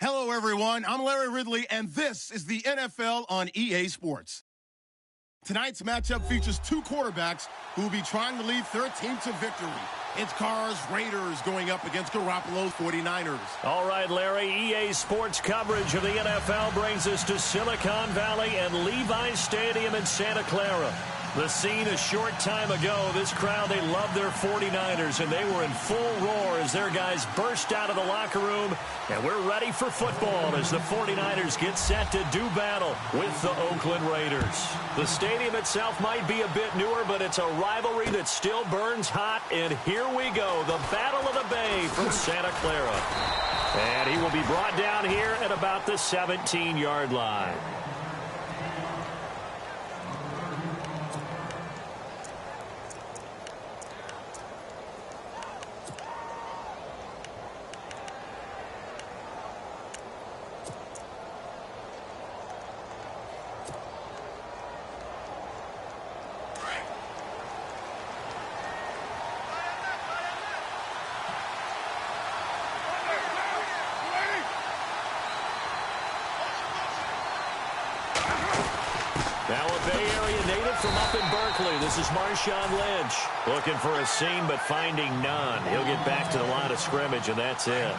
Hello, everyone. I'm Larry Ridley, and this is the NFL on EA Sports. Tonight's matchup features two quarterbacks who will be trying to lead their team to victory. It's Carr's Raiders going up against Garoppolo's 49ers. All right, Larry, EA Sports coverage of the NFL brings us to Silicon Valley and Levi's Stadium in Santa Clara. The scene a short time ago, this crowd, they loved their 49ers, and they were in full roar as their guys burst out of the locker room. And we're ready for football as the 49ers get set to do battle with the Oakland Raiders. The stadium itself might be a bit newer, but it's a rivalry that still burns hot. And here we go, the Battle of the Bay from Santa Clara. And he will be brought down here at about the 17-yard line. Now a Bay Area native from up in Berkeley. This is Marshawn Lynch. Looking for a seam, but finding none. He'll get back to the line of scrimmage, and that's it.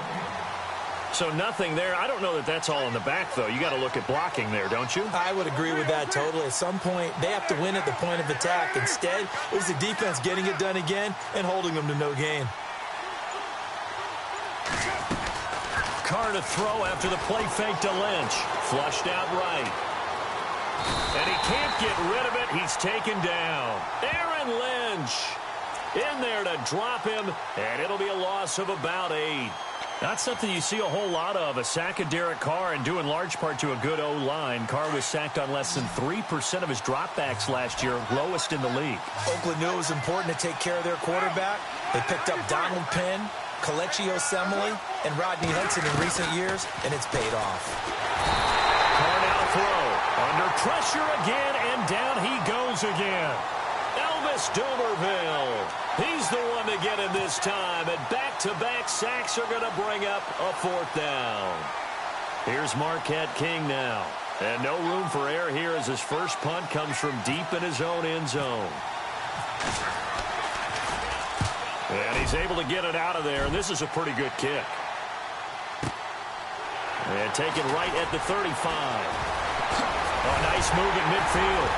So nothing there. I don't know that that's all in the back, though. You got to look at blocking there, don't you? I would agree with that totally. At some point, they have to win at the point of attack. Instead, it was the defense getting it done again and holding them to no gain. Carr to throw after the play fake to Lynch. Flushed out right. And he can't get rid of it. He's taken down. Aaron Lynch in there to drop him, and it'll be a loss of about 8. Not something you see a whole lot of, a sack of Derek Carr, and due in large part to a good O-line. Carr was sacked on less than 3% of his dropbacks last year, lowest in the league. Oakland knew it was important to take care of their quarterback. They picked up Donald Penn, Kelechi Osemele, and Rodney Hudson in recent years, and it's paid off. Carr now throw. Under pressure again, and down he goes again. Elvis Dumerville. He's the one to get him this time, and back-to-back sacks are going to bring up a 4th down. Here's Marquette King now. And no room for error here as his first punt comes from deep in his own end zone. And he's able to get it out of there, and this is a pretty good kick. And taken right at the 35. A nice move in midfield.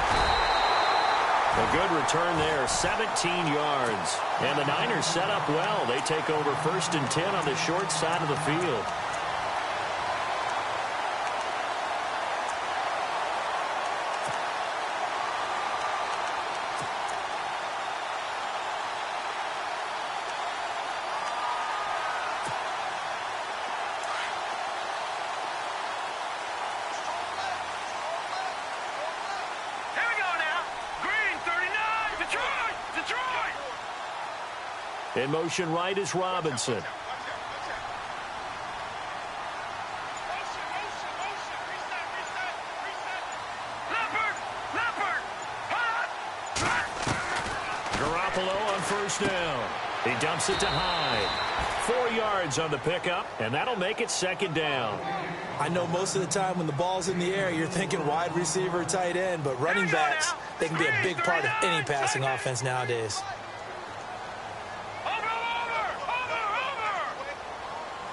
A good return there, 17 yards. And the Niners set up well. They take over 1st and 10 on the short side of the field. In motion right is Robinson. Garoppolo on 1st down. He dumps it to Hyde. 4 yards on the pickup, and that'll make it 2nd down. I know most of the time when the ball's in the air, you're thinking wide receiver, tight end, but running backs, they can be a big part of any passing offense nowadays.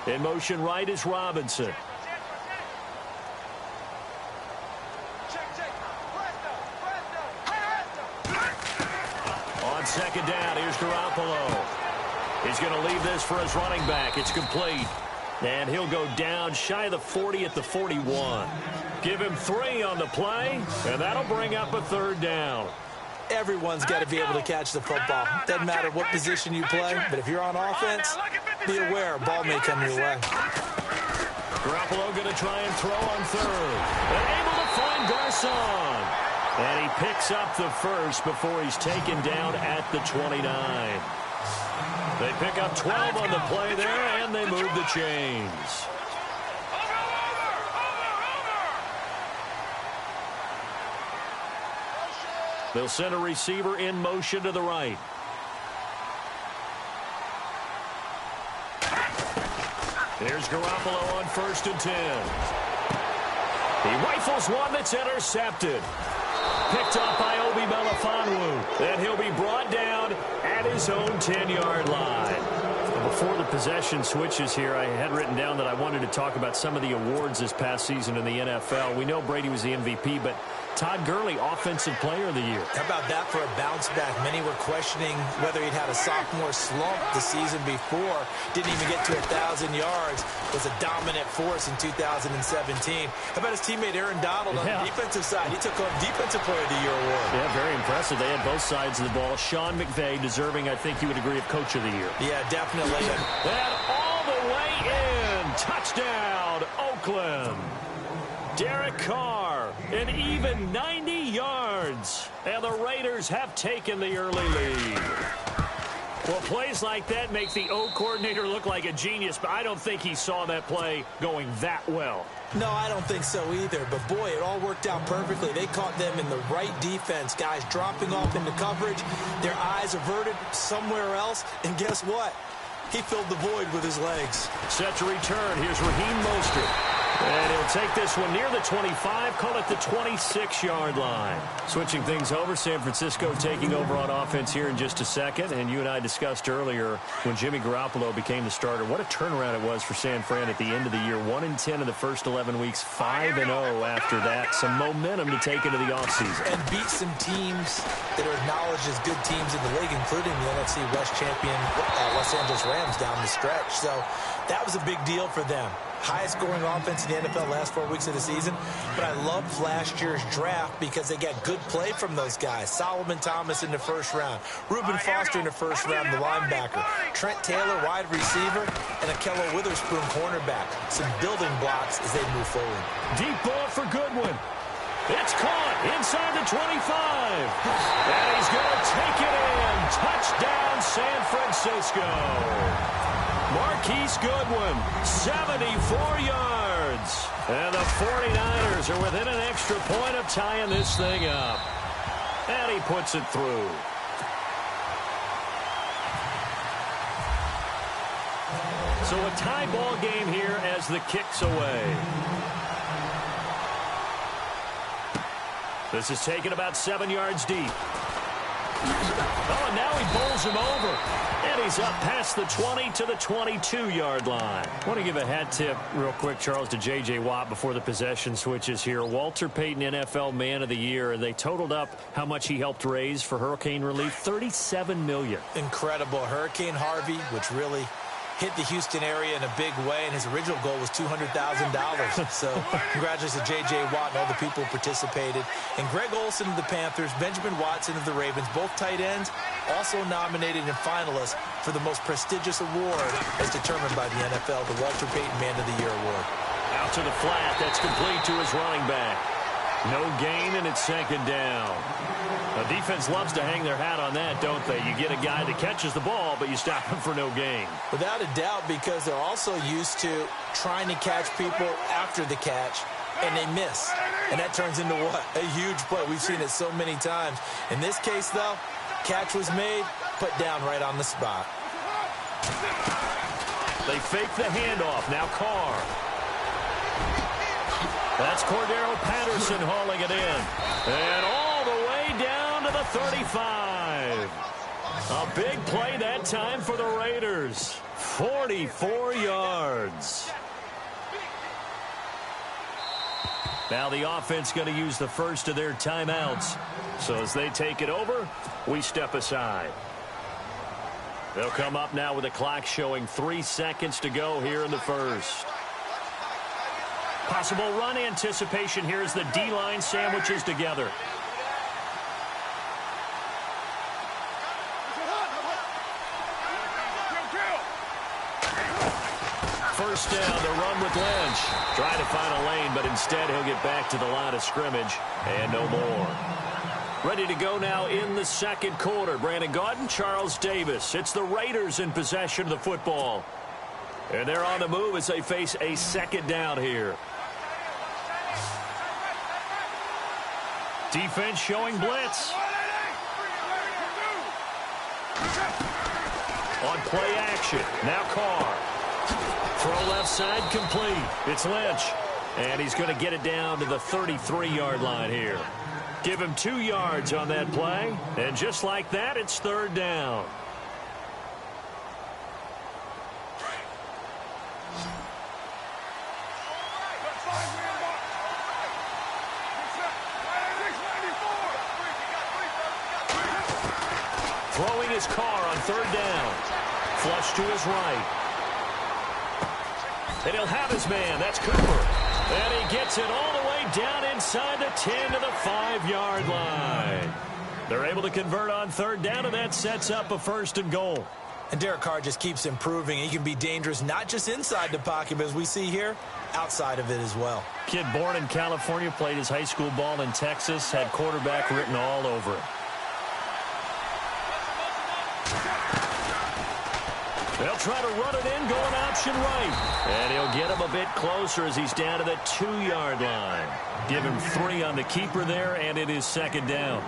In motion right is Robinson. On 2nd down, here's Garoppolo. He's going to leave this for his running back. It's complete. And he'll go down shy of the 40 at the 41. Give him 3 on the play, and that'll bring up a 3rd down. Everyone's got to be able to catch the football. Doesn't matter what position you play, but if you're on offense, be aware a ball may come your way. Garoppolo going to try and throw on 3rd. And able to find Garcon. And he picks up the first before he's taken down at the 29. They pick up 12 on the play there, and they move the chains. They'll send a receiver in motion to the right. Here's Garoppolo on 1st and 10. He rifles one that's intercepted. Picked up by Obi Melifonwu. And he'll be brought down at his own 10-yard line. Before the possession switches here, I had written down that I wanted to talk about some of the awards this past season in the NFL. We know Brady was the MVP, but Todd Gurley, Offensive Player of the Year. How about that for a bounce back? Many were questioning whether he'd had a sophomore slump the season before. Didn't even get to 1,000 yards. Was a dominant force in 2017. How about his teammate Aaron Donald on the defensive side? He took home Defensive Player of the Year award. Yeah, very impressive. They had both sides of the ball. Sean McVay deserving, I think you would agree, of Coach of the Year. Yeah, definitely. And all the way in. Touchdown, Oakland. Derek Carr, an even 90 yards. And the Raiders have taken the early lead. Well, plays like that make the O coordinator look like a genius, but I don't think he saw that play going that well. No, I don't think so either. But, boy, it all worked out perfectly. They caught them in the right defense. Guys dropping off into coverage, their eyes averted somewhere else. And guess what? He filled the void with his legs. Set to return. Here's Raheem Mostert. And he'll take this one near the 25, call it the 26-yard line. Switching things over, San Francisco taking over on offense here in just a second. And you and I discussed earlier when Jimmy Garoppolo became the starter, what a turnaround it was for San Fran at the end of the year. 1-10 in the first 11 weeks, 5-0 after that. Some momentum to take into the offseason. And beat some teams that are acknowledged as good teams in the league, including the NFC West champion Los Angeles Rams down the stretch. So that was a big deal for them. Highest scoring offense in the NFL last 4 weeks of the season. But I loved last year's draft because they got good play from those guys. Solomon Thomas in the first round. Reuben Foster in the first round, the linebacker. Trent Taylor, wide receiver. And Akello Witherspoon, cornerback. Some building blocks as they move forward. Deep ball for Goodwin. It's caught inside the 25. And he's going to take it in. Touchdown, San Francisco. Marquise Goodwin, 74 yards. And the 49ers are within an extra point of tying this thing up. And he puts it through. So a tie ball game here as the kick's away. This is taken about 7 yards deep. Oh, and now he bowls him over. And he's up past the 20 to the 22-yard line. I want to give a hat tip real quick, Charles, to J.J. Watt before the possession switches here. Walter Payton, NFL Man of the Year, and they totaled up how much he helped raise for hurricane relief, $37 million. Incredible. Hurricane Harvey, which really hit the Houston area in a big way, and his original goal was $200,000. So congratulations to J.J. Watt and all the people who participated. And Greg Olsen of the Panthers, Benjamin Watson of the Ravens, both tight ends, also nominated and finalists for the most prestigious award as determined by the NFL, the Walter Payton Man of the Year Award. Out to the flat. That's complete to his running back. No gain, and it's second down. The defense loves to hang their hat on that, don't they? You get a guy that catches the ball, but you stop him for no gain. Without a doubt, because they're also used to trying to catch people after the catch, and they miss. And that turns into what? A huge play. We've seen it so many times. In this case, though, catch was made, put down right on the spot. They fake the handoff. Now Carr. That's Cordero Patterson hauling it in. And all the way down to the 35. A big play that time for the Raiders. 44 yards. Now the offense going to use the first of their timeouts. So as they take it over, we step aside. They'll come up now with a clock showing 3 seconds to go here in the first. Possible run anticipation here as the D-line sandwiches together. First down, the run with Lynch. Trying to find a lane, but instead he'll get back to the line of scrimmage and no more. Ready to go now in the second quarter. Brandon Gaudin, Charles Davis. It's the Raiders in possession of the football. And they're on the move as they face a second down here. Defense showing blitz. On play action. Now Carr. Throw left side complete. It's Lynch. And he's going to get it down to the 33-yard line here. Give him 2 yards on that play. And just like that, it's third down. Throwing his car on third down. Flush to his right. And he'll have his man. That's Cooper. And he gets it all the way down inside the 10 to the 5-yard line. They're able to convert on third down, and that sets up a 1st and goal. And Derek Carr just keeps improving. He can be dangerous not just inside the pocket, but as we see here, outside of it as well. Kid born in California, played his high school ball in Texas, had quarterback written all over it. They'll try to run it in, going option right. And he'll get him a bit closer as he's down to the 2-yard line. Give him 3 on the keeper there, and it is 2nd down.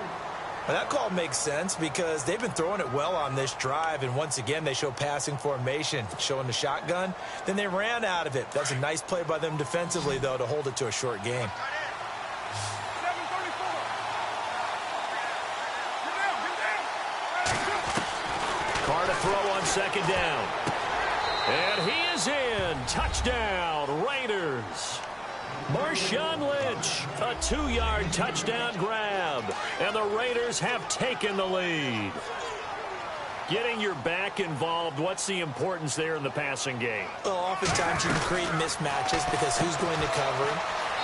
Well, that call makes sense because they've been throwing it well on this drive, and once again they show passing formation, showing the shotgun. Then they ran out of it. That's a nice play by them defensively, though, to hold it to a short game. Carr to throw on 2nd down. And he is in. Touchdown, Raiders. Marshawn Lynch, a 2-yard touchdown grab. And the Raiders have taken the lead. Getting your back involved, what's the importance there in the passing game? Well, oftentimes you can create mismatches because who's going to cover him?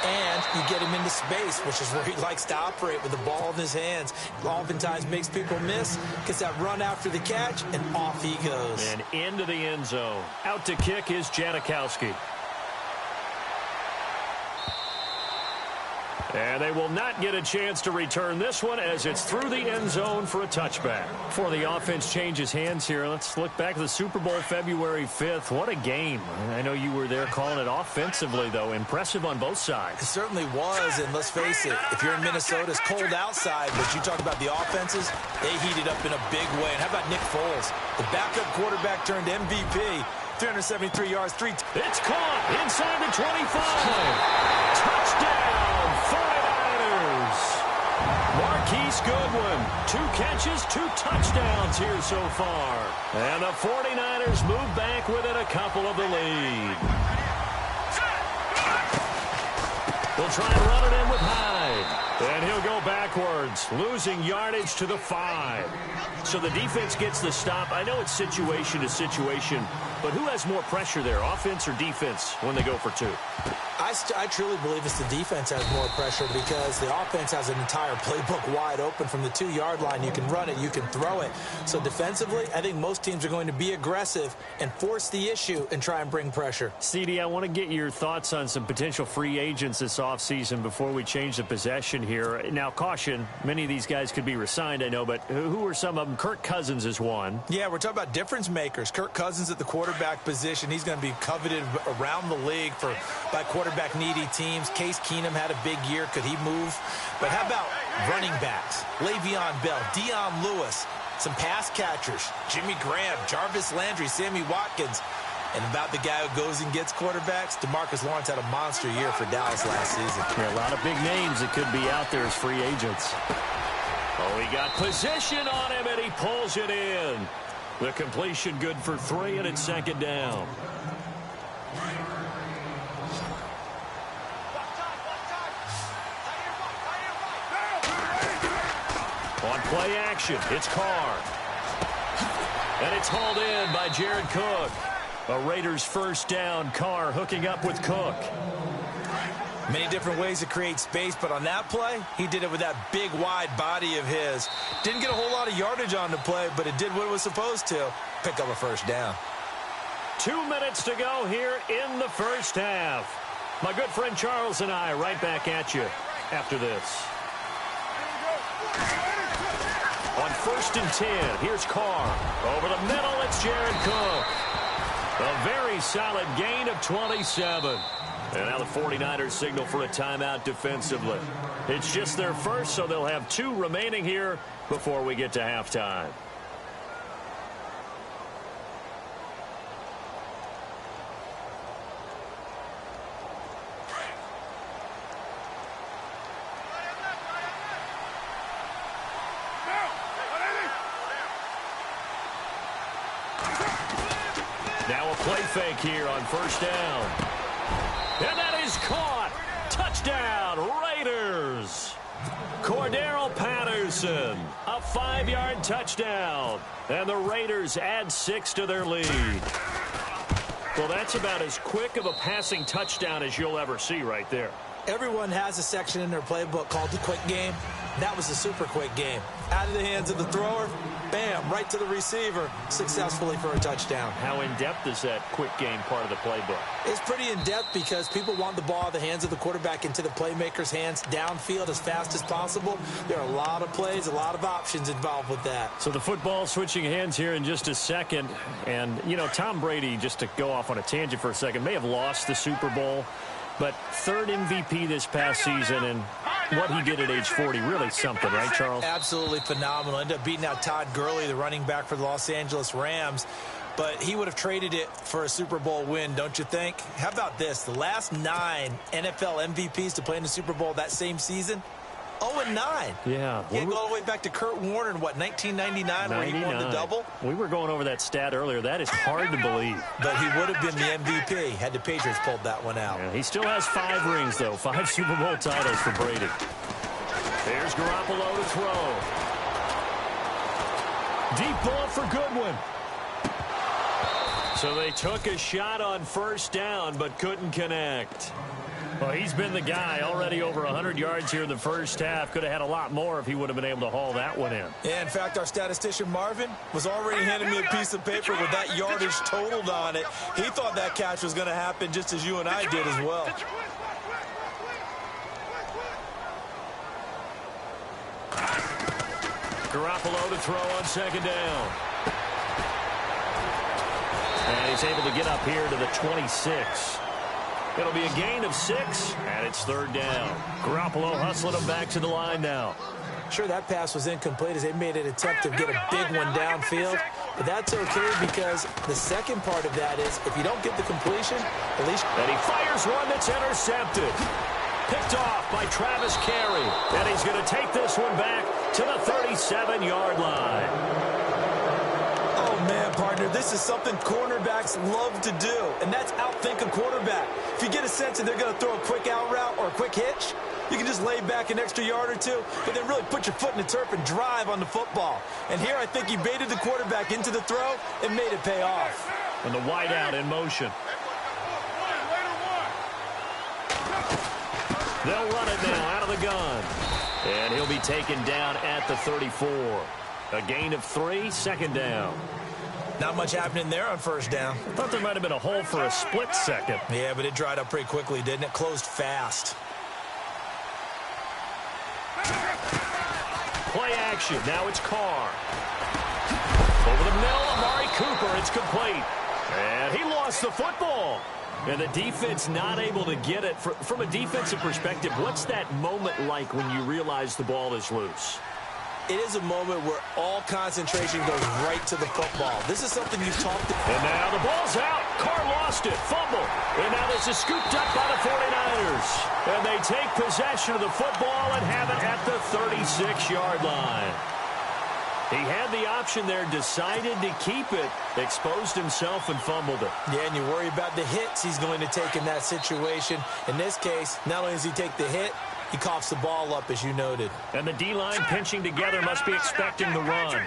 And you get him into space, which is where he likes to operate with the ball in his hands. Oftentimes makes people miss, gets that run after the catch, and off he goes. And into the end zone. Out to kick is Janikowski. And they will not get a chance to return this one as it's through the end zone for a touchback. Before the offense changes hands here, let's look back to the Super Bowl February 5th. What a game. I know you were there calling it offensively, though. Impressive on both sides. It certainly was, and let's face it, if you're in Minnesota, it's cold outside, but you talk about the offenses, they heated up in a big way. And how about Nick Foles? The backup quarterback turned MVP. 373 yards, 3. It's caught inside the 25. Touchdown, 49ers. Marquise Goodwin, 2 catches, 2 touchdowns here so far. And the 49ers move back within a couple of the lead. They'll try and run it in with Hyde. And he'll go backwards, losing yardage to the 5. So the defense gets the stop. I know it's situation to situation, but who has more pressure there, offense or defense, when they go for 2? I truly believe it's the defense has more pressure because the offense has an entire playbook wide open from the 2-yard line. You can run it, you can throw it. So defensively, I think most teams are going to be aggressive and force the issue and try and bring pressure. CD, I want to get your thoughts on some potential free agents this offseason before we change the possession here. Now, caution, many of these guys could be re-signed, I know, but who are some of them? Kirk Cousins is one. Yeah, we're talking about difference makers. Kirk Cousins at the quarterback position. He's going to be coveted around the league by quarterback-needy teams. Case Keenum had a big year. Could he move? But how about running backs? Le'Veon Bell, Dion Lewis, some pass catchers, Jimmy Graham, Jarvis Landry, Sammy Watkins. And about the guy who goes and gets quarterbacks, DeMarcus Lawrence had a monster year for Dallas last season. Yeah, a lot of big names that could be out there as free agents. Oh, he got possession on him, and he pulls it in. The completion good for 3, and it's 2nd down. On play action, it's Carr. And it's hauled in by Jared Cook. A Raiders 1st down. Carr hooking up with Cook. Many different ways to create space, but on that play, he did it with that big, wide body of his. Didn't get a whole lot of yardage on the play, but it did what it was supposed to. Pick up a 1st down. 2 minutes to go here in the 1st half. My good friend Charles and I right back at you after this. On 1st and 10, here's Carr. Over the middle, it's Jared Cook. A very solid gain of 27. And now the 49ers signal for a timeout defensively. It's just their first, so they'll have 2 remaining here before we get to halftime. Play fake here on first down. And that is caught. Touchdown, Raiders. Cordero Patterson, a 5-yard touchdown. And the Raiders add 6 to their lead. Well, that's about as quick of a passing touchdown as you'll ever see right there. Everyone has a section in their playbook called the quick game. That was a super quick game. Out of the hands of the thrower, bam, right to the receiver, successfully for a touchdown. How in-depth is that quick game part of the playbook? It's pretty in-depth because people want the ball out of the hands of the quarterback into the playmaker's hands downfield as fast as possible. There are a lot of plays, a lot of options involved with that. So the football switching hands here in just a second. And, you know, Tom Brady, just to go off on a tangent for a second, may have lost the Super Bowl. But third MVP this past season, and what he did at age 40, really something, right, Charles? Absolutely phenomenal. Ended up beating out Todd Gurley, the running back for the Los Angeles Rams. But he would have traded it for a Super Bowl win, don't you think? How about this? The last 9 NFL MVPs to play in the Super Bowl that same season, 0-9. Yeah. You go all the way back to Kurt Warner in, what, 1999 where he won the double? We were going over that stat earlier. That is hard to believe. But he would have been the MVP had the Patriots pulled that one out. Yeah, he still has 5 rings, though. 5 Super Bowl titles for Brady. There's Garoppolo to throw. Deep ball for Goodwin. So they took a shot on first down, but couldn't connect. Well, he's been the guy. Already over 100 yards here in the first half. Could have had a lot more if he would have been able to haul that one in. Yeah, in fact, our statistician Marvin was already handing me a piece of paper with that yardage totaled on it. He thought that catch was going to happen just as you and I did as well. Garoppolo to throw on second down. And he's able to get up here to the 26. It'll be a gain of 6, and it's third down. Garoppolo hustling him back to the line now. Sure, that pass was incomplete as they made an attempt to get a big one downfield. But that's okay because the second part of that is if you don't get the completion, at least... And he fires one that's intercepted. Picked off by Travis Carey. And he's going to take this one back to the 37-yard line. Man, partner, this is something cornerbacks love to do, and that's outthink a quarterback. If you get a sense that they're going to throw a quick out route or a quick hitch, you can just lay back an extra yard or two, but then really put your foot in the turf and drive on the football. And here I think he baited the quarterback into the throw and made it pay off. And the wide out in motion. They'll run it now out of the gun. And he'll be taken down at the 34. A gain of 3, second down. Not much happening there on first down. I thought there might have been a hole for a split second. Yeah, but it dried up pretty quickly, didn't it? Closed fast. Play action. Now it's Carr. Over the middle, Amari Cooper. It's complete. And he lost the football. And the defense not able to get it. From a defensive perspective, what's that moment like when you realize the ball is loose? It is a moment where all concentration goes right to the football. This is something you've talked about. And now the ball's out. Carr lost it. Fumble. And now this is scooped up by the 49ers. And they take possession of the football and have it at the 36-yard line. He had the option there, decided to keep it, exposed himself and fumbled it. Yeah, and you worry about the hits he's going to take in that situation. In this case, not only does he take the hit, he coughs the ball up, as you noted. And the D-line pinching together must be expecting the run.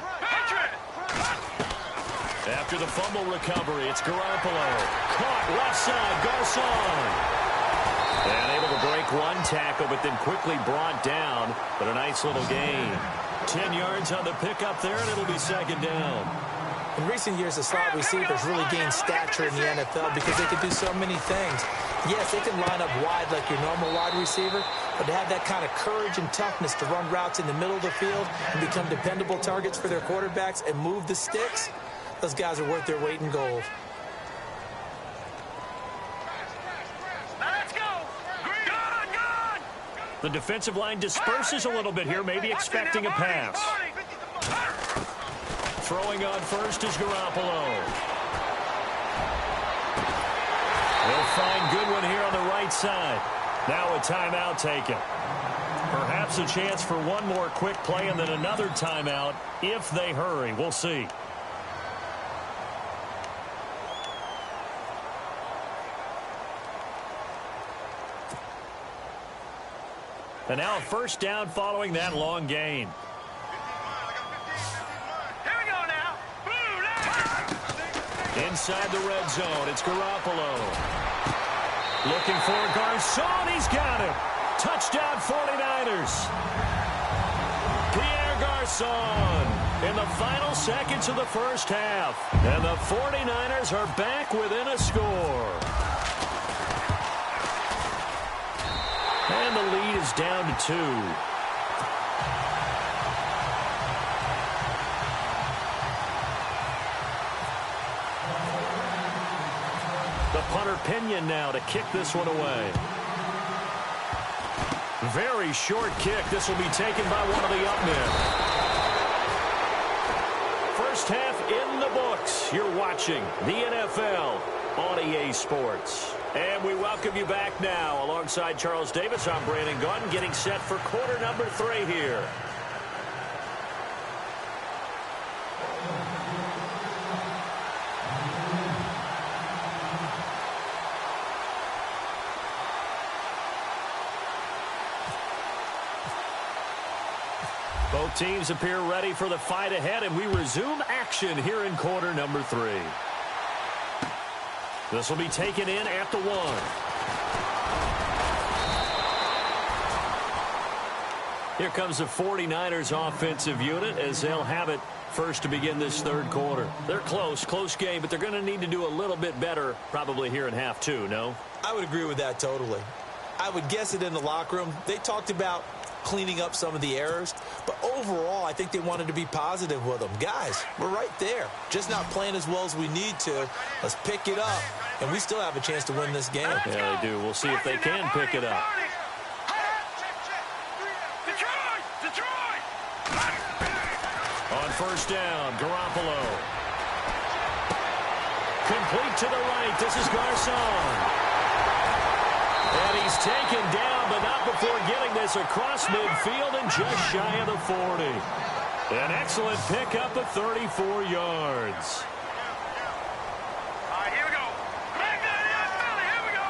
After the fumble recovery, it's Garoppolo. Caught left side, Garcon. And able to break one tackle, but then quickly brought down. But a nice little gain. 10 yards on the pickup there, and it'll be second down. In recent years, the slot receivers really gained stature in the NFL because they can do so many things. Yes, they can line up wide like your normal wide receiver, but to have that kind of courage and toughness to run routes in the middle of the field and become dependable targets for their quarterbacks and move the sticks, those guys are worth their weight in gold. Let's go! Gone! The defensive line disperses a little bit here, maybe expecting a pass. Throwing on first is Garoppolo. They'll find Goodwin here on the right side. Now a timeout taken. Perhaps a chance for one more quick play and then another timeout if they hurry. We'll see. And now a first down following that long gain. Here we go now. Inside the red zone, it's Garoppolo. Looking for Garcon. He's got him. Touchdown 49ers. Pierre Garcon in the final seconds of the first half. And the 49ers are back within a score. And the lead is down to 2. The punter Pinion now to kick this one away. Very short kick. This will be taken by one of the up men. First half in the books. You're watching the NFL on EA Sports. And we welcome you back now. Alongside Charles Davis, I'm Brandon Gaudin, getting set for quarter number 3 here. Both teams appear ready for the fight ahead, and we resume action here in quarter number 3. This will be taken in at the 1. Here comes the 49ers offensive unit as they'll have it first to begin this third quarter. They're close game, but they're going to need to do a little bit better probably here in half 2, no? I would agree with that totally. I would guess it in the locker room. They talked about cleaning up some of the errors, but overall I think they wanted to be positive with them. Guys, we're right there, just not playing as well as we need to. Let's pick it up, and we still have a chance to win this game. Yeah, they do. We'll see if they can pick it up. Detroit! On first down, Garoppolo. Complete to the right. This is Garcon. And he's taken down, but not before getting this across midfield and just shy of the 40. An excellent pickup of 34 yards. All right, here we go. Back there, here we go.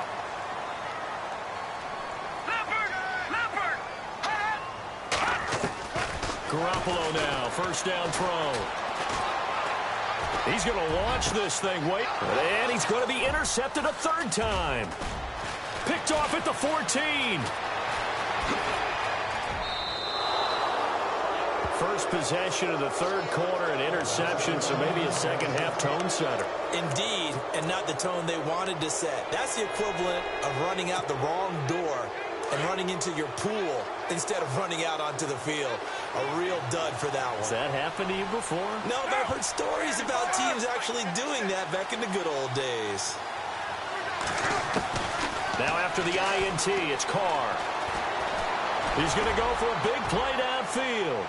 Leopard. Garoppolo now, first down throw. He's going to launch this thing. Wait, and he's going to be intercepted a third time. Picked off at the 14. First possession of the third quarter, an interception, so maybe a second-half tone setter. Indeed, and not the tone they wanted to set. That's the equivalent of running out the wrong door and running into your pool instead of running out onto the field. A real dud for that one. Has that happened to you before? No, but I've heard stories about teams actually doing that back in the good old days. Now after the INT, it's Carr. He's going to go for a big play downfield.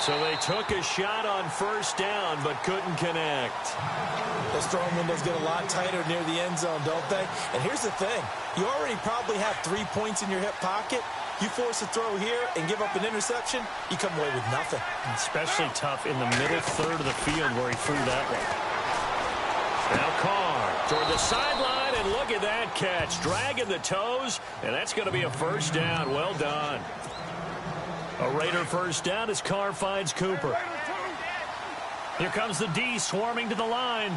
So they took a shot on first down, but couldn't connect. Those throwing windows get a lot tighter near the end zone, don't they? And here's the thing. You already probably have 3 points in your hip pocket. You force a throw here and give up an interception, you come away with nothing. Especially tough in the middle third of the field where he threw that one. Now Carr toward the sideline, and look at that catch. Dragging the toes, and that's going to be a first down. Well done. A Raider first down as Carr finds Cooper. Here comes the D swarming to the line.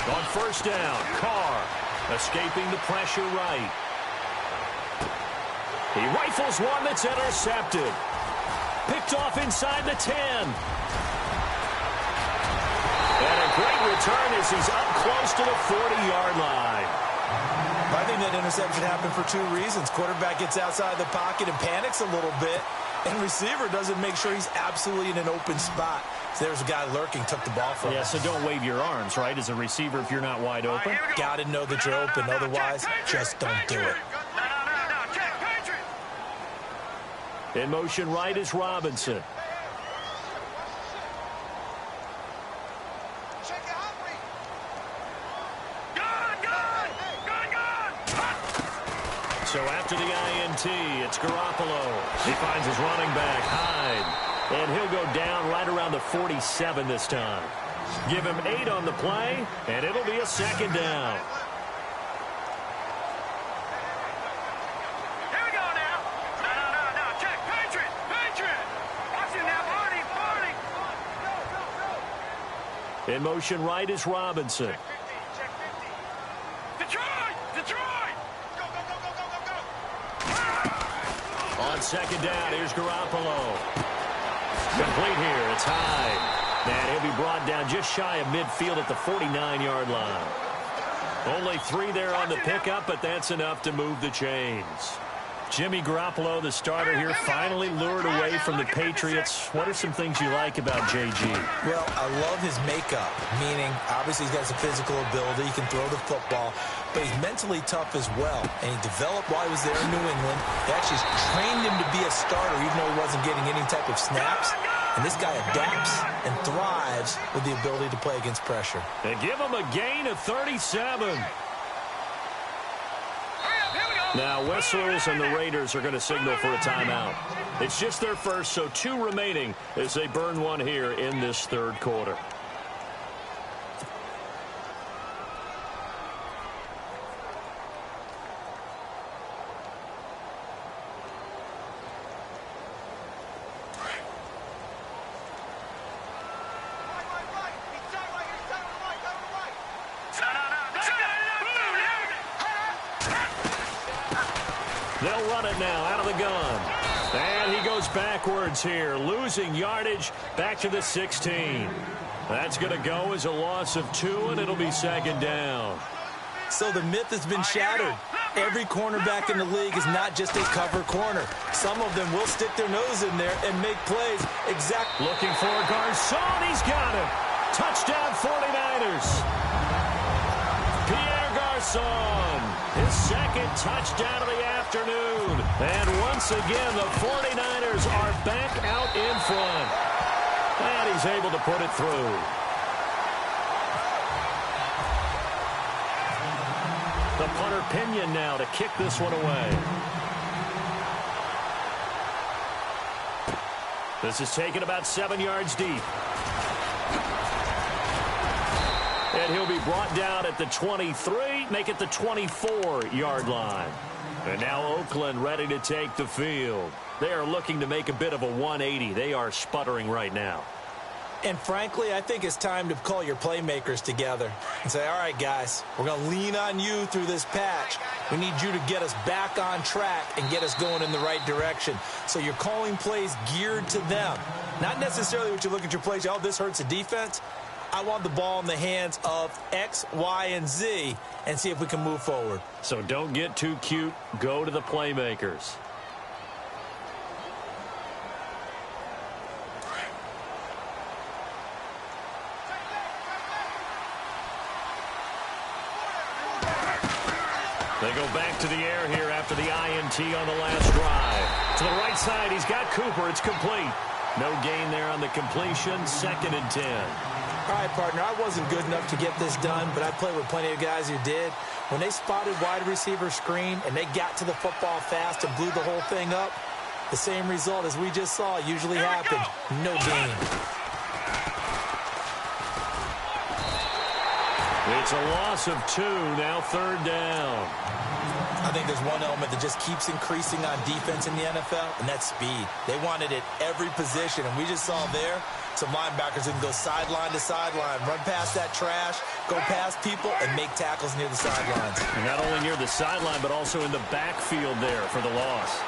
On first down, Carr escaping the pressure right. He rifles one that's intercepted. Picked off inside the 10. And a great return as he's up close to the 40-yard line. I think that interception happened for 2 reasons. Quarterback gets outside the pocket and panics a little bit, and receiver doesn't make sure he's absolutely in an open spot. So there's a guy lurking, took the ball from him. Yeah, so don't wave your arms, right, as a receiver if you're not wide open. Got to know that you're open. Otherwise, just don't do it. In motion right is Robinson. So after the INT, it's Garoppolo. He finds his running back, Hyde. And he'll go down right around the 47 this time. Give him 8 on the play, and it'll be a second down. In motion right is Robinson. Check 50. Detroit! Go, go, go, go, go, go, go! On second down, here's Garoppolo. Complete here. It's high. And he'll be brought down just shy of midfield at the 49-yard line. Only 3 there on the pickup, but that's enough to move the chains. Jimmy Garoppolo, the starter here, finally lured away from the Patriots. What are some things you like about JG? Well, I love his makeup, meaning obviously he's got some physical ability. He can throw the football, but he's mentally tough as well. And he developed while he was there in New England. They actually trained him to be a starter even though he wasn't getting any type of snaps. And this guy adapts and thrives with the ability to play against pressure. They give him a gain of 37. Now, Whistles and the Raiders are going to signal for a timeout. It's just their first, so 2 remaining as they burn one here in this third quarter. They'll run it now out of the gun. And he goes backwards here, losing yardage back to the 16. That's going to go as a loss of 2, and it'll be second down. So the myth has been shattered. Every cornerback in the league is not just a cover corner. Some of them will stick their nose in there and make plays. Looking for Garcon. He's got him. Touchdown 49ers. Pierre Garcon, his second touchdown of the afternoon. And once again, the 49ers are back out in front. And he's able to put it through. The punter Pinion now to kick this one away. This is taken about 7 yards deep. And he'll be brought down at the 23, make it the 24-yard line. And now Oakland ready to take the field. They are looking to make a bit of a 180. They are sputtering right now. And frankly, I think it's time to call your playmakers together and say, all right, guys, we're going to lean on you through this patch. We need you to get us back on track and get us going in the right direction. So you're calling plays geared to them. Not necessarily what you look at your plays, oh, this hurts the defense. I want the ball in the hands of X, Y, and Z and see if we can move forward. So don't get too cute. Go to the playmakers. They go back to the air here after the INT on the last drive. To the right side, he's got Cooper. It's complete. No gain there on the completion. 2nd and 10. All right, partner, I wasn't good enough to get this done, but I played with plenty of guys who did. When they spotted wide receiver screen and they got to the football fast and blew the whole thing up, the same result as we just saw usually happened. No gain. It's a loss of 2, now 3rd down. I think there's one element that just keeps increasing on defense in the NFL, and that's speed. They want it at every position, and we just saw there some linebackers who can go sideline to sideline, run past that trash, go past people, and make tackles near the sidelines. And not only near the sideline, but also in the backfield there for the loss.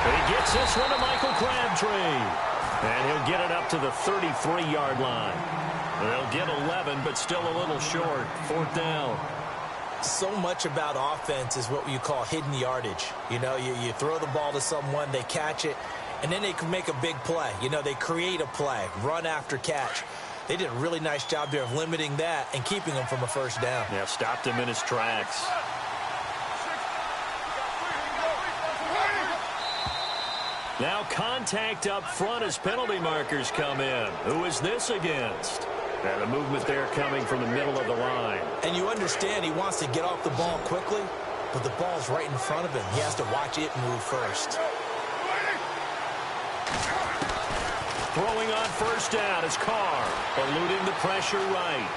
He gets this one to Michael Crabtree. And he'll get it up to the 33-yard line. They'll get 11, but still a little short. 4th down. So much about offense is what you call hidden yardage. You know, you throw the ball to someone, they catch it, and then they can make a big play. You know, they create a play, run after catch. They did a really nice job there of limiting that and keeping him from a 1st down. Yeah, stopped him in his tracks. Now contact up front as penalty markers come in. Who is this against? And the movement there coming from the middle of the line. And you understand he wants to get off the ball quickly, but the ball's right in front of him. He has to watch it move first. Throwing on 1st down is Carr, eluding the pressure right.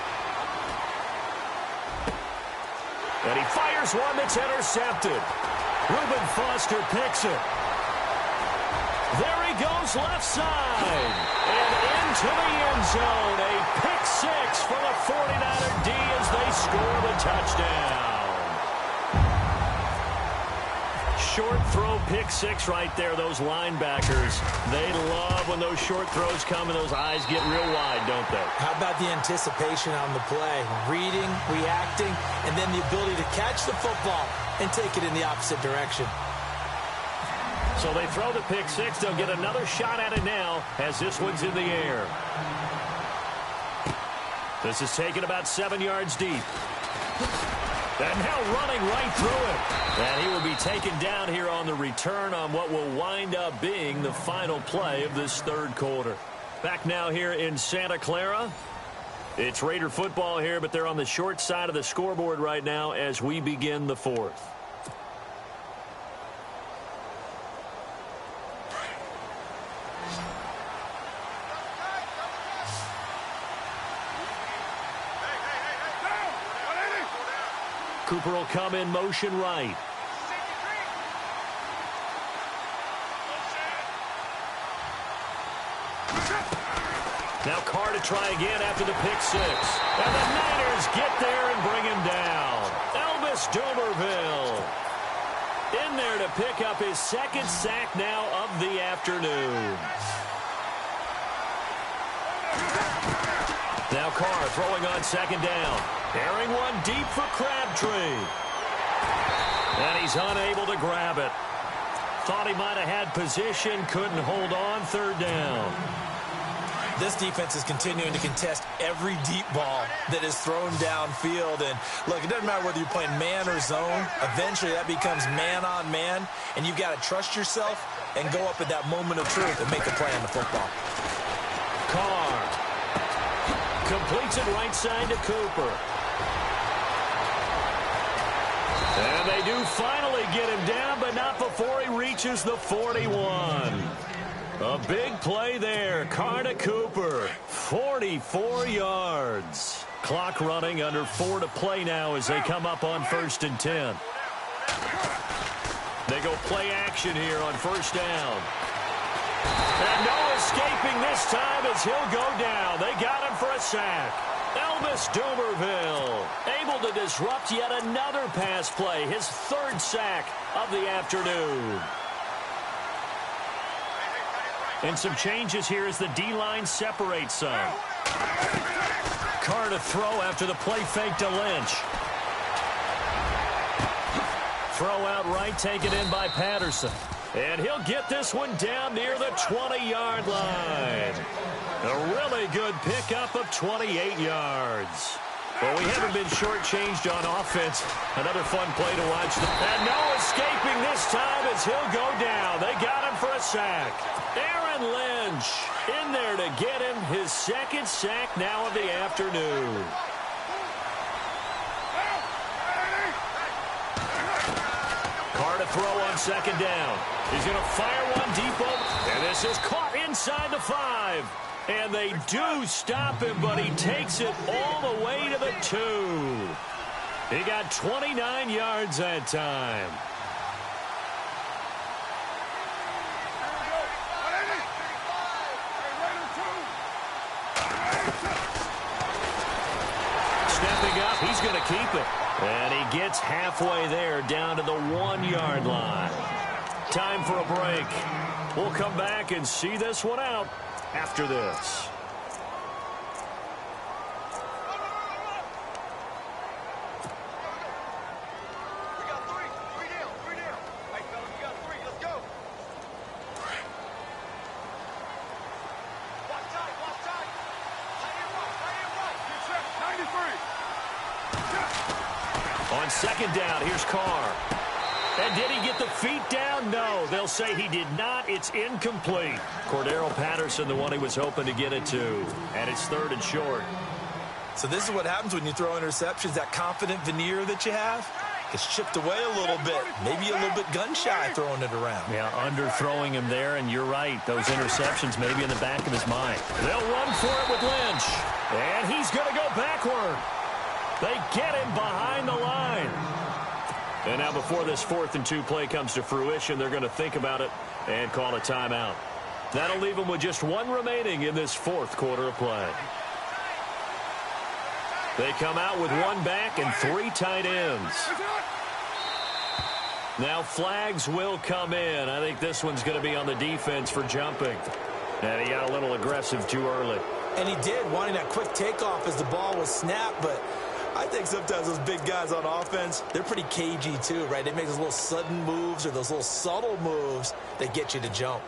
And he fires one that's intercepted. Reuben Foster picks it. There he goes left side. And into the end zone. A pick six for the 49er D as they score the touchdown. Short throw pick six right there. Those linebackers, they love when those short throws come and those eyes get real wide, don't they? How about the anticipation on the play? Reading, reacting, and then the ability to catch the football and take it in the opposite direction. So they throw the pick six. They'll get another shot at it now as this one's in the air. This is taken about 7 yards deep. And now running right through it. And he will be taken down here on the return on what will wind up being the final play of this third quarter. Back now here in Santa Clara. It's Raider football here, but they're on the short side of the scoreboard right now as we begin the fourth. Cooper will come in motion right. Now Carr to try again after the pick six. And the Niners get there and bring him down. Elvis Dumervil in there to pick up his second sack now of the afternoon. Now Carr throwing on second down. Airing one deep for Crabtree. And he's unable to grab it. Thought he might have had position, couldn't hold on, third down. This defense is continuing to contest every deep ball that is thrown downfield. And look, it doesn't matter whether you're playing man or zone. Eventually that becomes man on man. And you've got to trust yourself and go up at that moment of truth and make a play on the football. Carr completes it right side to Cooper. And they do finally get him down, but not before he reaches the 41. A big play there. Carr to Cooper. 44 yards. Clock running, under 4 to play now as they come up on 1st and 10. They go play action here on first down. And no escaping this time as he'll go down. They got him for a sack. Elvis Dumervil able to disrupt yet another pass play. His third sack of the afternoon. And some changes here as the D-line separates some. Carr to throw after the play fake to Lynch. Throw out right, taken in by Patterson. And he'll get this one down near the 20-yard line. A really good pickup of 28 yards. Well, we haven't been shortchanged on offense. Another fun play to watch. And no escaping this time as he'll go down. They got him for a sack. Aaron Lynch in there to get him his second sack now of the afternoon. Carr to throw on second down. He's going to fire one deep over. And this is caught inside the 5. And they do stop him, but he takes it all the way to the 2. He got 29 yards that time. Stepping up, he's going to keep it. And he gets halfway there, down to the 1-yard line. Time for a break. We'll come back and see this one out after this. We got three. Three down. Hey, fellas, we got 3. Let's go. Watch tight. Tight and right. Get set. 93. On second down, here's Carr. And did he get the feet down? No, they'll say he did not. It's incomplete. Cordero Patterson, the one he was hoping to get it to. And it's 3rd and short. So this is what happens when you throw interceptions. That confident veneer that you have gets chipped away a little bit. Maybe a little bit gun-shy throwing it around. Yeah, underthrowing him there, and you're right. Those interceptions may be in the back of his mind. They'll run for it with Lynch. And he's going to go backward. They get him behind the line. And now before this 4th and 2 play comes to fruition, they're going to think about it and call a timeout. That'll leave them with just one remaining in this fourth quarter of play. They come out with one back and three tight ends. Now flags will come in. I think this one's going to be on the defense for jumping. And he got a little aggressive too early. And he did, wanting that quick takeoff as the ball was snapped. But I think sometimes those big guys on offense, they're pretty cagey too, right? They make those little sudden moves or those little subtle moves that get you to jump.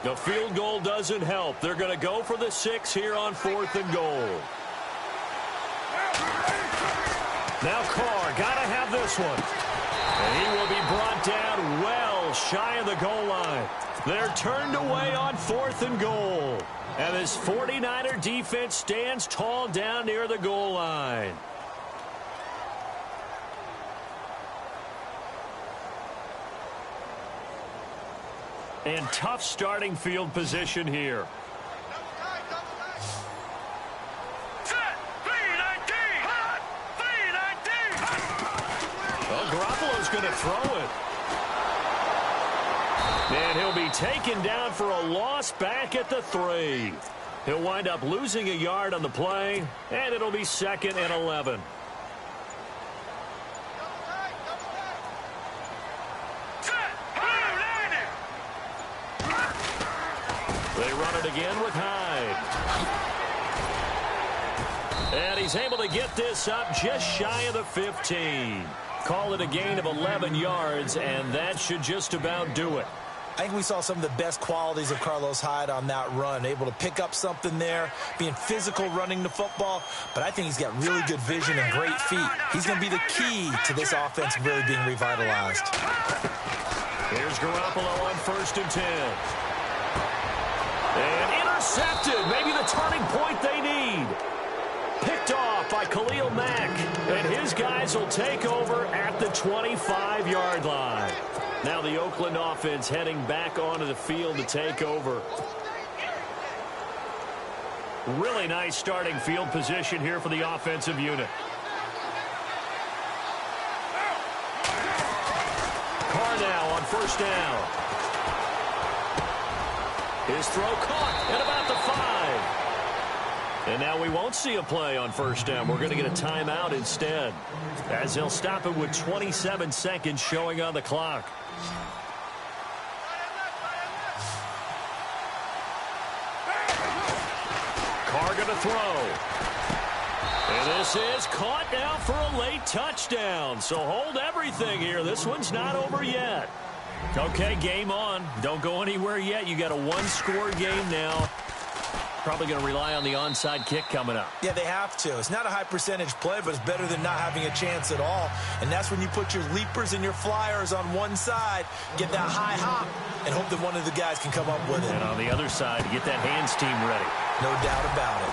The field goal doesn't help. They're going to go for the 6 here on 4th and goal. Now Carr, got to have this one. And he will be brought down well shy of the goal line. They're turned away on 4th and goal. And this 49er defense stands tall down near the goal line. And tough starting field position here. Well, Garoppolo's going to throw it. And he'll be taken down for a loss back at the 3. He'll wind up losing a yard on the play, and it'll be 2nd and 11. They run it again with Hyde. And he's able to get this up just shy of the 15. Call it a gain of 11 yards, and that should just about do it. I think we saw some of the best qualities of Carlos Hyde on that run. Able to pick up something there, being physical running the football. But I think he's got really good vision and great feet. He's going to be the key to this offense really being revitalized. Here's Garoppolo on 1st and 10. And intercepted. Maybe the turning point they need. Picked off by Khalil Mack. And his guys will take over at the 25-yard line. Now the Oakland offense heading back onto the field to take over. Really nice starting field position here for the offensive unit. Carr now on 1st down. His throw caught at about the 5. And now we won't see a play on 1st down. We're going to get a timeout instead, as they'll stop it with 27 seconds showing on the clock. Carr going to throw. And this is caught now for a late touchdown. So hold everything here. This one's not over yet. Okay, game on. Don't go anywhere yet. You got a one-score game now. Probably going to rely on the onside kick coming up. Yeah, they have to. It's not a high percentage play, but it's better than not having a chance at all. And that's when you put your leapers and your flyers on one side, get that high hop, and hope that one of the guys can come up with it. And on the other side, get that hands team ready. No doubt about it.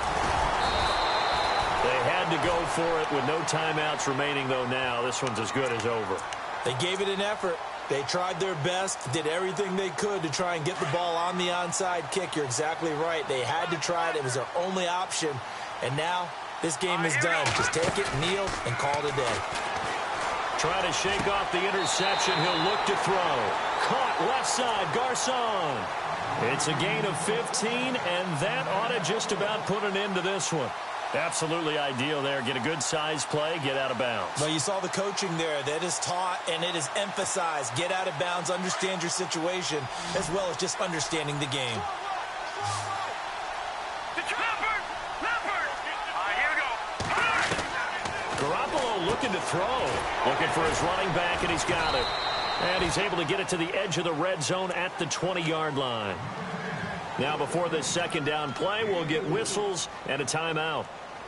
They had to go for it with no timeouts remaining, though, now. This one's as good as over. They gave it an effort. They tried their best, did everything they could to try and get the ball on the onside kick. You're exactly right. They had to try it. It was their only option. And now this game is done. Just take it, kneel, and call it a day. Try to shake off the interception. He'll look to throw. Caught left side, Garcon. It's a gain of 15, and that ought to just about put an end to this one. Absolutely ideal there. Get a good size play, get out of bounds. Well, you saw the coaching there. That is taught and it is emphasized. Get out of bounds, understand your situation, as well as just understanding the game. Garoppolo looking to throw. Looking for his running back, and he's got it. And he's able to get it to the edge of the red zone at the 20-yard line. Now, before this second down play, we'll get whistles and a timeout.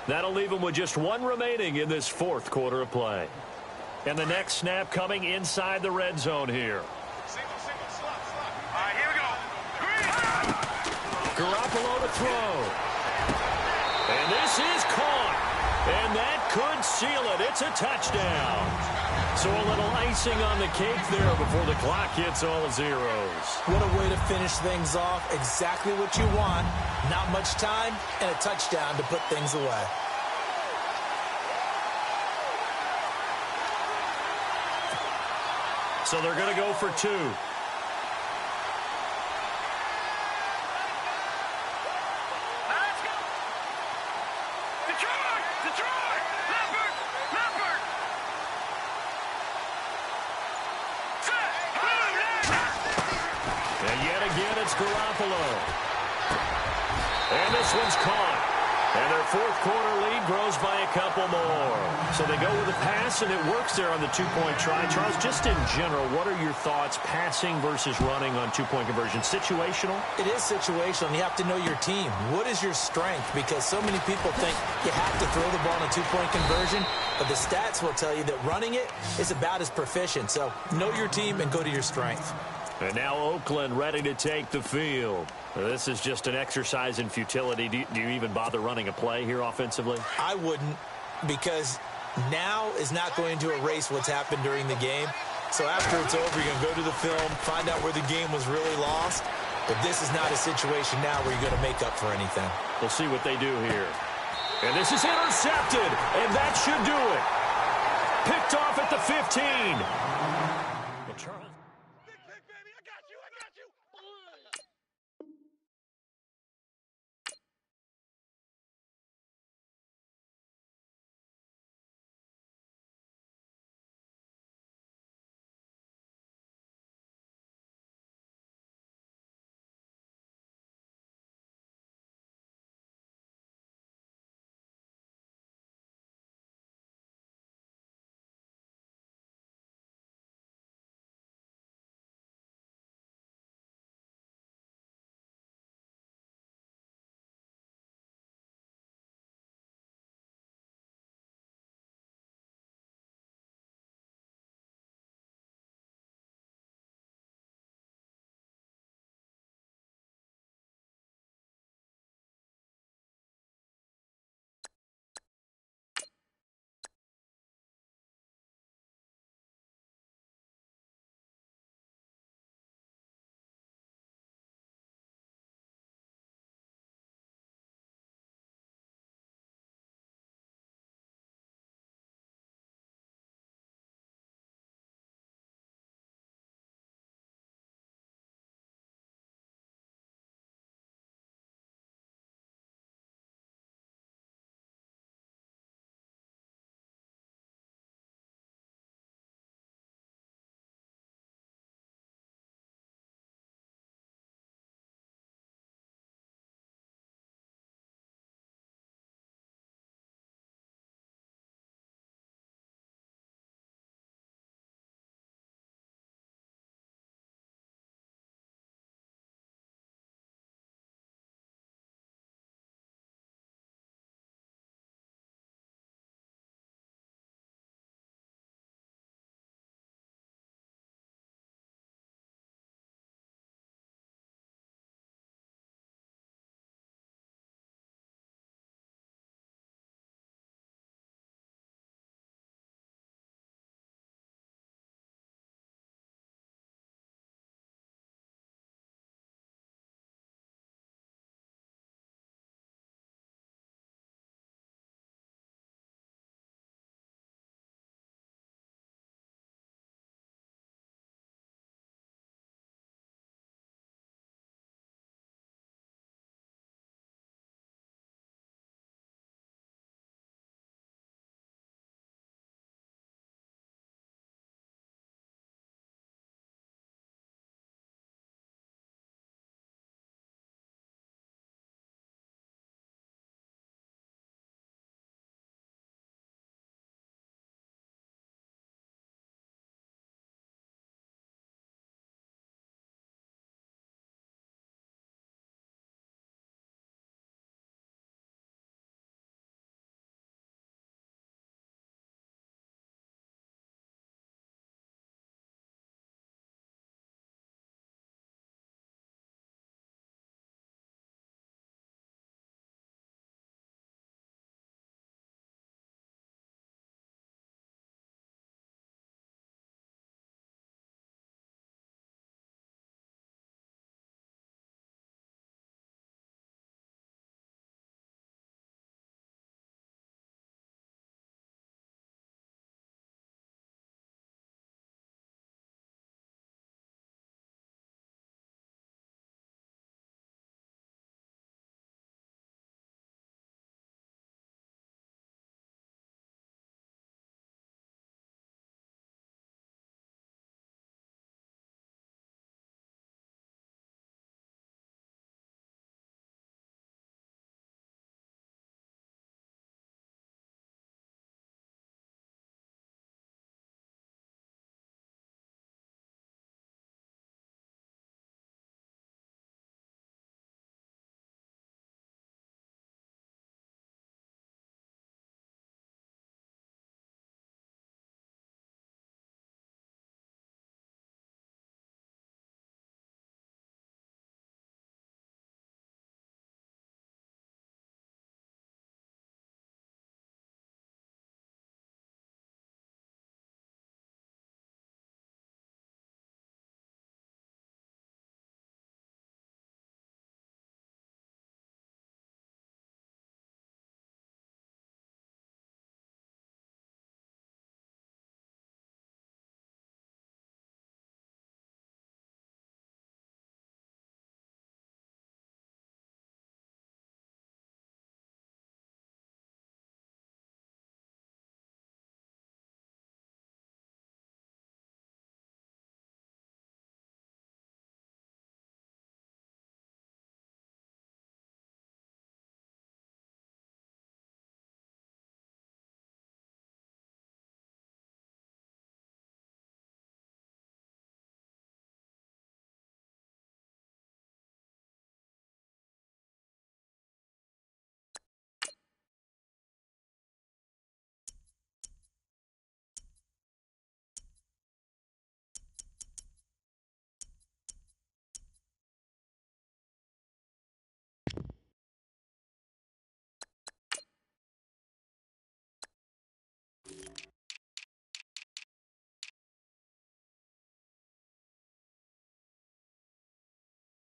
That'll leave them with just one remaining in this fourth quarter of play. And the next snap coming inside the red zone here. All right, here we go. Garoppolo to throw. And this is caught. And that could seal it. It's a touchdown. So a little icing on the cake there before the clock hits all zeros. What a way to finish things off. Exactly what you want. Not much time and a touchdown to put things away. So they're going to go for two. again. It's Garoppolo. And this one's caught. And their fourth quarter lead grows by a couple more. So they go with a pass, and it works there on the two-point try. Charles, just in general, what are your thoughts passing versus running on two-point conversion? Situational? It is situational, and you have to know your team. What is your strength? Because so many people think you have to throw the ball in a two-point conversion, but the stats will tell you that running it is about as proficient. So know your team and go to your strength. And now Oakland ready to take the field. This is just an exercise in futility. Do you even bother running a play here offensively? I wouldn't, because now is not going to erase what's happened during the game. So after it's over, you're going to go to the film, find out where the game was really lost. But this is not a situation now where you're going to make up for anything. We'll see what they do here. And this is intercepted, and that should do it. Picked off at the 15. Well, Charles.